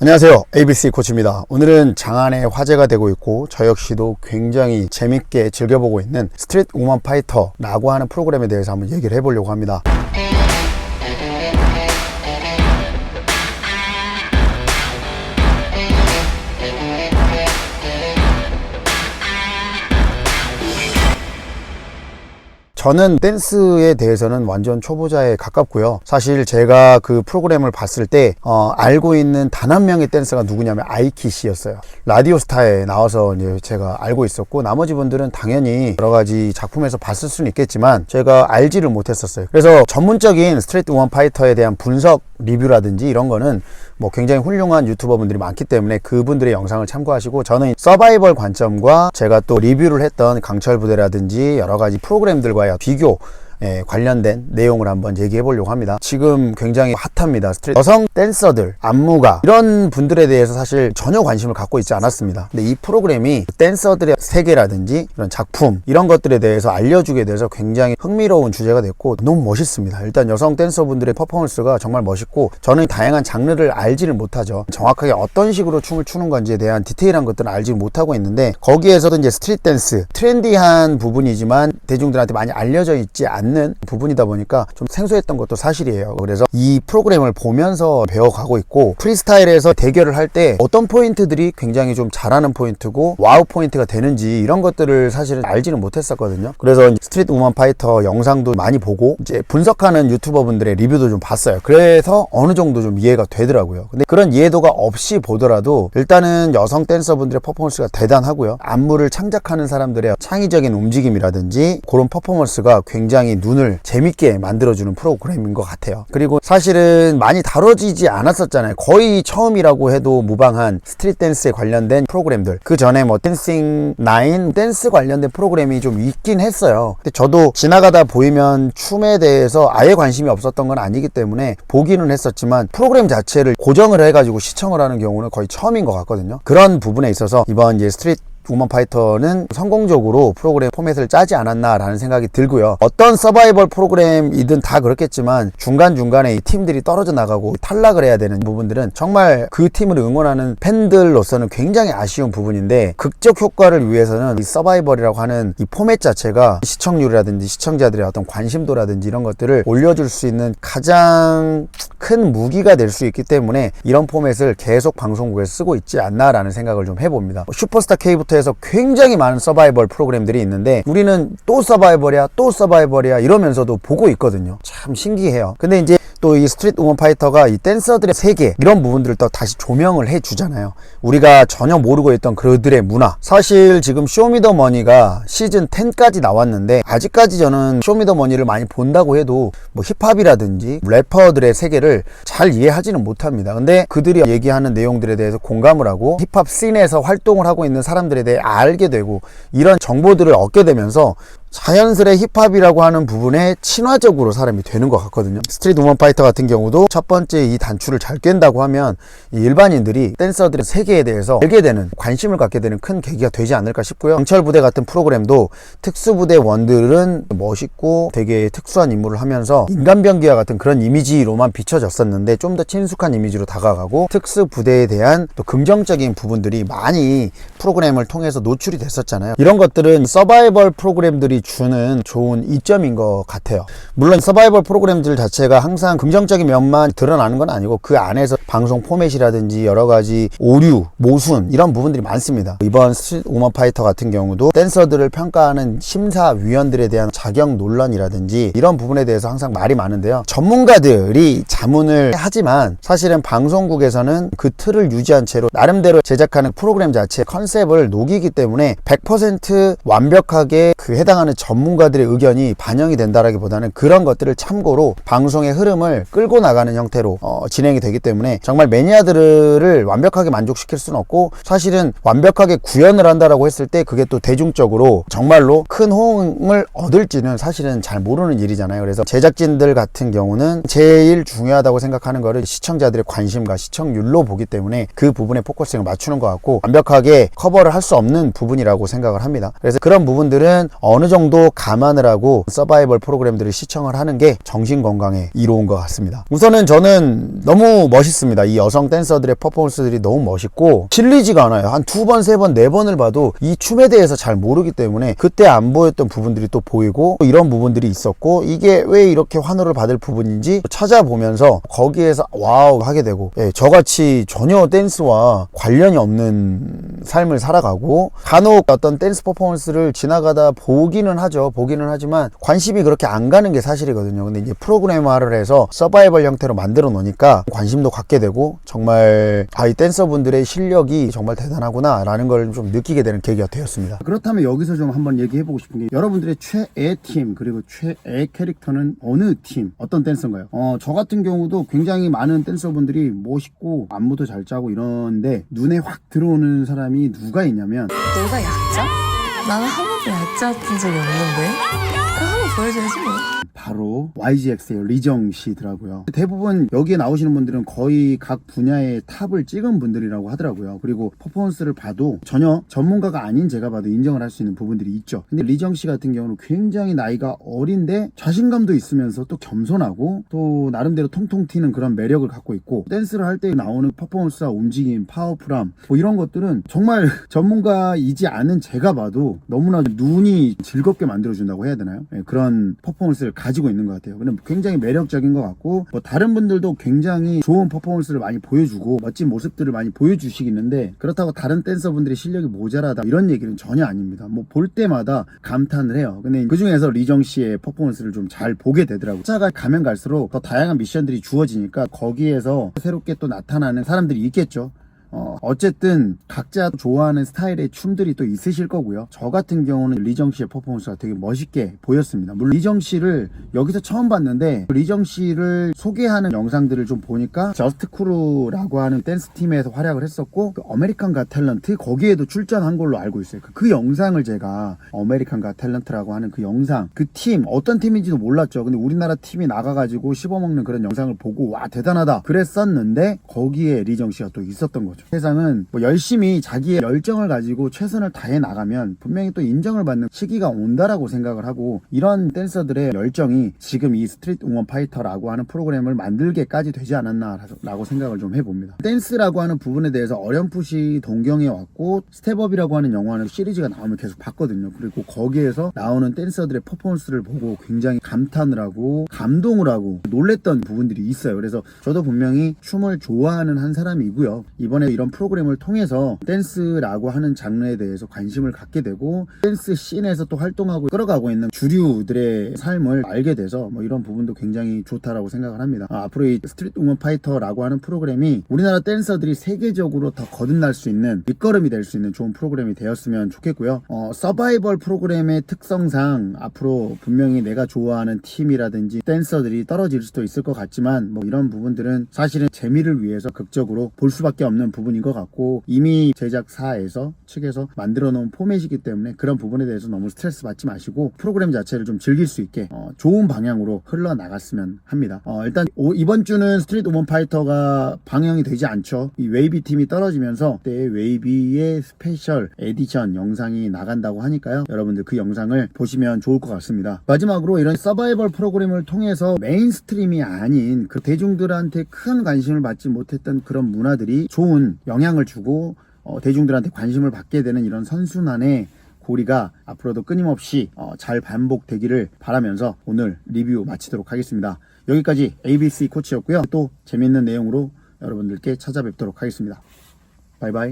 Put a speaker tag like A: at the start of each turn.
A: 안녕하세요, ABC 코치입니다. 오늘은 장안의 화제가 되고 있고 저 역시도 굉장히 재밌게 즐겨보고 있는 스트릿 우먼 파이터라고 하는 프로그램에 대해서 한번 얘기를 해보려고 합니다. 저는 댄스에 대해서는 완전 초보자에 가깝고요. 사실 제가 그 프로그램을 봤을 때 알고 있는 단 한 명의 댄서가 누구냐면 아이키씨였어요. 라디오스타에 나와서 이제 제가 알고 있었고, 나머지 분들은 당연히 여러 가지 작품에서 봤을 수는 있겠지만 제가 알지를 못했었어요. 그래서 전문적인 스트릿 우먼 파이터에 대한 분석 리뷰라든지 이런 거는 뭐 굉장히 훌륭한 유튜버 분들이 많기 때문에 그분들의 영상을 참고하시고, 저는 서바이벌 관점과 제가 또 리뷰를 했던 강철 부대라든지 여러 가지 프로그램들과의 비교 관련된 내용을 한번 얘기해 보려고 합니다. 지금 굉장히 핫합니다. 스트릿 여성 댄서들, 안무가, 이런 분들에 대해서 사실 전혀 관심을 갖고 있지 않았습니다. 근데 이 프로그램이 댄서들의 세계라든지 이런 작품, 이런 것들에 대해서 알려주게 돼서 굉장히 흥미로운 주제가 됐고 너무 멋있습니다. 일단 여성 댄서분들의 퍼포먼스가 정말 멋있고, 저는 다양한 장르를 알지를 못하죠. 정확하게 어떤 식으로 춤을 추는 건지에 대한 디테일한 것들은 알지 못하고 있는데, 거기에서도 이제 스트릿 댄스, 트렌디한 부분이지만 대중들한테 많이 알려져 있지 않는 부분이다 보니까 좀 생소했던 것도 사실이에요. 그래서 이 프로그램을 보면서 배워가고 있고, 프리스타일에서 대결을 할 때 어떤 포인트들이 굉장히 좀 잘하는 포인트고 와우 포인트가 되는지 이런 것들을 사실은 알지는 못했었거든요. 그래서 스트릿 우먼 파이터 영상도 많이 보고 이제 분석하는 유튜버 분들의 리뷰도 좀 봤어요. 그래서 어느 정도 좀 이해가 되더라고요. 근데 그런 이해도가 없이 보더라도 일단은 여성 댄서분들의 퍼포먼스가 대단하고요. 안무를 창작하는 사람들의 창의적인 움직임이라든지 그런 퍼포먼스가 굉장히 눈을 재밌게 만들어주는 프로그램인 것 같아요. 그리고 사실은 많이 다뤄지지 않았었잖아요. 거의 처음이라고 해도 무방한 스트릿 댄스에 관련된 프로그램들, 그 전에 뭐 댄싱 9 댄스 관련된 프로그램이 좀 있긴 했어요. 근데 저도 지나가다 보이면 춤에 대해서 아예 관심이 없었던 건 아니기 때문에 보기는 했었지만 프로그램 자체를 고정을 해가지고 시청을 하는 경우는 거의 처음인 것 같거든요. 그런 부분에 있어서 이번 이제 스트릿 우먼 파이터는 성공적으로 프로그램 포맷을 짜지 않았나라는 생각이 들고요. 어떤 서바이벌 프로그램이든 다 그렇겠지만 중간중간에 이 팀들이 떨어져 나가고 탈락을 해야 되는 부분들은 정말 그 팀을 응원하는 팬들로서는 굉장히 아쉬운 부분인데, 극적 효과를 위해서는 이 서바이벌이라고 하는 이 포맷 자체가 시청률이라든지 시청자들의 어떤 관심도라든지 이런 것들을 올려줄 수 있는 가장 큰 무기가 될 수 있기 때문에 이런 포맷을 계속 방송국에 쓰고 있지 않나라는 생각을 좀 해봅니다. 슈퍼스타 K부터 해서 굉장히 많은 서바이벌 프로그램들이 있는데 우리는 또 서바이벌이야 이러면서도 보고 있거든요. 참 신기해요. 근데 이제 또 이 스트릿 우먼 파이터가 이 댄서들의 세계, 이런 부분들을 또 다시 조명을 해주잖아요. 우리가 전혀 모르고 있던 그들의 문화. 사실 지금 쇼미더머니가 시즌 10까지 나왔는데 아직까지 저는 쇼미더머니를 많이 본다고 해도 뭐 힙합이라든지 래퍼들의 세계를 잘 이해하지는 못합니다. 근데 그들이 얘기하는 내용들에 대해서 공감을 하고 힙합 씬에서 활동을 하고 있는 사람들에 대해 알게 되고, 이런 정보들을 얻게 되면서 자연스레 힙합이라고 하는 부분에 친화적으로 사람이 되는 것 같거든요. 스트릿 우먼 파이터 같은 경우도 첫 번째 이 단추를 잘 깬다고 하면 일반인들이 댄서들의 세계에 대해서 알게 되는, 관심을 갖게 되는 큰 계기가 되지 않을까 싶고요. 강철 부대 같은 프로그램도 특수부대원들은 멋있고 되게 특수한 임무를 하면서 인간병기와 같은 그런 이미지로만 비춰졌었는데 좀 더 친숙한 이미지로 다가가고, 특수부대에 대한 또 긍정적인 부분들이 많이 프로그램을 통해서 노출이 됐었잖아요. 이런 것들은 서바이벌 프로그램들이 주는 좋은 이점인 것 같아요. 물론 서바이벌 프로그램들 자체가 항상 긍정적인 면만 드러나는 건 아니고 그 안에서 방송 포맷이라든지 여러 가지 오류, 모순, 이런 부분들이 많습니다. 이번 스트릿 우먼 파이터 같은 경우도 댄서들을 평가하는 심사위원들에 대한 자격 논란이라든지 이런 부분에 대해서 항상 말이 많은데요. 전문가들이 자문을 하지만 사실은 방송국에서는 그 틀을 유지한 채로 나름대로 제작하는 프로그램 자체의 컨셉을 녹이기 때문에 100% 완벽하게 그 해당하는 전문가들의 의견이 반영이 된다라기보다는 그런 것들을 참고로 방송의 흐름을 끌고 나가는 형태로 진행이 되기 때문에 정말 매니아들을 완벽하게 만족시킬 수는 없고, 사실은 완벽하게 구현을 한다라고 했을 때 그게 또 대중적으로 정말로 큰 호응을 얻을지는 사실은 잘 모르는 일이잖아요. 그래서 제작진들 같은 경우는 제일 중요하다고 생각하는 거를 시청자들의 관심과 시청률로 보기 때문에 그 부분에 포커싱을 맞추는 것 같고, 완벽하게 커버를 할 수 없는 부분이라고 생각을 합니다. 그래서 그런 부분들은 어느 정도 정도 감안을 하고 서바이벌 프로그램들을 시청을 하는 게 정신 건강에 이로운 것 같습니다. 우선은 저는 너무 멋있습니다. 이 여성 댄서들의 퍼포먼스들이 너무 멋있고 실리지가 않아요. 한 2번, 3번, 4번을 봐도 이 춤에 대해서 잘 모르기 때문에 그때 안 보였던 부분들이 또 보이고 이런 부분들이 있었고 이게 왜 이렇게 환호를 받을 부분인지 찾아보면서 거기에서 와우 하게 되고, 저같이 전혀 댄스와 관련이 없는 삶을 살아가고 간혹 어떤 댄스 퍼포먼스를 지나가다 보기는 하지만 관심이 그렇게 안 가는 게 사실이거든요. 근데 이제 프로그램화를 해서 서바이벌 형태로 만들어 놓으니까 관심도 갖게 되고 정말 이 댄서분들의 실력이 정말 대단하구나 라는 걸 좀 느끼게 되는 계기가 되었습니다.
B: 그렇다면 여기서 좀 한번 얘기해보고 싶은 게 여러분들의 최애 팀 그리고 최애 캐릭터는 어느 팀, 어떤 댄서인가요? 저 같은 경우도 굉장히 많은 댄서분들이 멋있고 안무도 잘 짜고 이런데 눈에 확 들어오는 사람이 누가 있냐면
C: 내가 약자? 나는 한 번도 약자였던 적이 없는데 그거 한번 보여줘야지 뭐.
B: 바로 YGX의 리정 씨더라고요. 대부분 여기에 나오시는 분들은 거의 각 분야의 탑을 찍은 분들이라고 하더라고요. 그리고 퍼포먼스를 봐도 전혀 전문가가 아닌 제가 봐도 인정을 할 수 있는 부분들이 있죠. 근데 리정 씨 같은 경우는 굉장히 나이가 어린데 자신감도 있으면서 또 겸손하고 또 나름대로 통통 튀는 그런 매력을 갖고 있고 댄스를 할 때 나오는 퍼포먼스와 움직임, 파워풀함 뭐 이런 것들은 정말 전문가이지 않은 제가 봐도 너무나 눈이 즐겁게 만들어준다고 해야 되나요? 그런 퍼포먼스를 가지고 있는 것 같아요. 근데 굉장히 매력적인 것 같고 뭐 다른 분들도 굉장히 좋은 퍼포먼스를 많이 보여주고 멋진 모습들을 많이 보여주시겠는데 그렇다고 다른 댄서분들의 실력이 모자라다 이런 얘기는 전혀 아닙니다. 뭐 볼 때마다 감탄을 해요. 근데 그 중에서 리정 씨의 퍼포먼스를 좀 잘 보게 되더라고요. 차가 가면 갈수록 더 다양한 미션들이 주어지니까 거기에서 새롭게 또 나타나는 사람들이 있겠죠. 어쨌든 각자 좋아하는 스타일의 춤들이 또 있으실 거고요. 저 같은 경우는 리정 씨의 퍼포먼스가 되게 멋있게 보였습니다. 물론 리정 씨를 여기서 처음 봤는데 리정 씨를 소개하는 영상들을 좀 보니까 저스트 크루라고 하는 댄스 팀에서 활약을 했었고 그 아메리칸 갓 탤런트 거기에도 출전한 걸로 알고 있어요. 그 영상을 제가 아메리칸 갓 탤런트라고 하는 그 영상 그 팀 어떤 팀인지도 몰랐죠. 근데 우리나라 팀이 나가가지고 씹어먹는 그런 영상을 보고 와 대단하다 그랬었는데 거기에 리정 씨가 또 있었던 거죠. 세상은 뭐 열심히 자기의 열정을 가지고 최선을 다해 나가면 분명히 또 인정을 받는 시기가 온다라고 생각을 하고 이런 댄서들의 열정이 지금 이 스트리트 우먼 파이터라고 하는 프로그램을 만들게까지 되지 않았나라고 생각을 좀 해봅니다. 댄스라고 하는 부분에 대해서 어렴풋이 동경해 왔고 스텝업이라고 하는 영화는 시리즈가 나오면 계속 봤거든요. 그리고 거기에서 나오는 댄서들의 퍼포먼스를 보고 굉장히 감탄을 하고 감동을 하고 놀랬던 부분들이 있어요. 그래서 저도 분명히 춤을 좋아하는 한 사람이고요. 이번에 이런 프로그램을 통해서 댄스라고 하는 장르에 대해서 관심을 갖게 되고 댄스 씬에서 또 활동하고 끌어가고 있는 주류들의 삶을 알게 돼서 뭐 이런 부분도 굉장히 좋다라고 생각을 합니다. 앞으로 이 스트리트 우먼 파이터라고 하는 프로그램이 우리나라 댄서들이 세계적으로 더 거듭날 수 있는 밑거름이 될 수 있는 좋은 프로그램이 되었으면 좋겠고요. 서바이벌 프로그램의 특성상 앞으로 분명히 내가 좋아하는 팀이라든지 댄서들이 떨어질 수도 있을 것 같지만 뭐 이런 부분들은 사실은 재미를 위해서 극적으로 볼 수밖에 없는 부분인 것 같고 이미 제작사에서 측에서 만들어 놓은 포맷이기 때문에 그런 부분에 대해서 너무 스트레스 받지 마시고 프로그램 자체를 좀 즐길 수 있게 좋은 방향으로 흘러나갔으면 합니다. 일단 이번 주는 스트리트 우먼 파이터가 방영이 되지 않죠. 이 웨이비 팀이 떨어지면서 그때 웨이비의 스페셜 에디션 영상이 나간다고 하니까요. 여러분들 그 영상을 보시면 좋을 것 같습니다. 마지막으로 이런 서바이벌 프로그램을 통해서 메인스트림이 아닌 그 대중들한테 큰 관심을 받지 못했던 그런 문화들이 좋은 영향을 주고 대중들한테 관심을 받게 되는 이런 선순환의 고리가 앞으로도 끊임없이 잘 반복되기를 바라면서 오늘 리뷰 마치도록 하겠습니다. 여기까지 ABC 코치였고요. 또 재밌는 내용으로 여러분들께 찾아뵙도록 하겠습니다. 바이바이.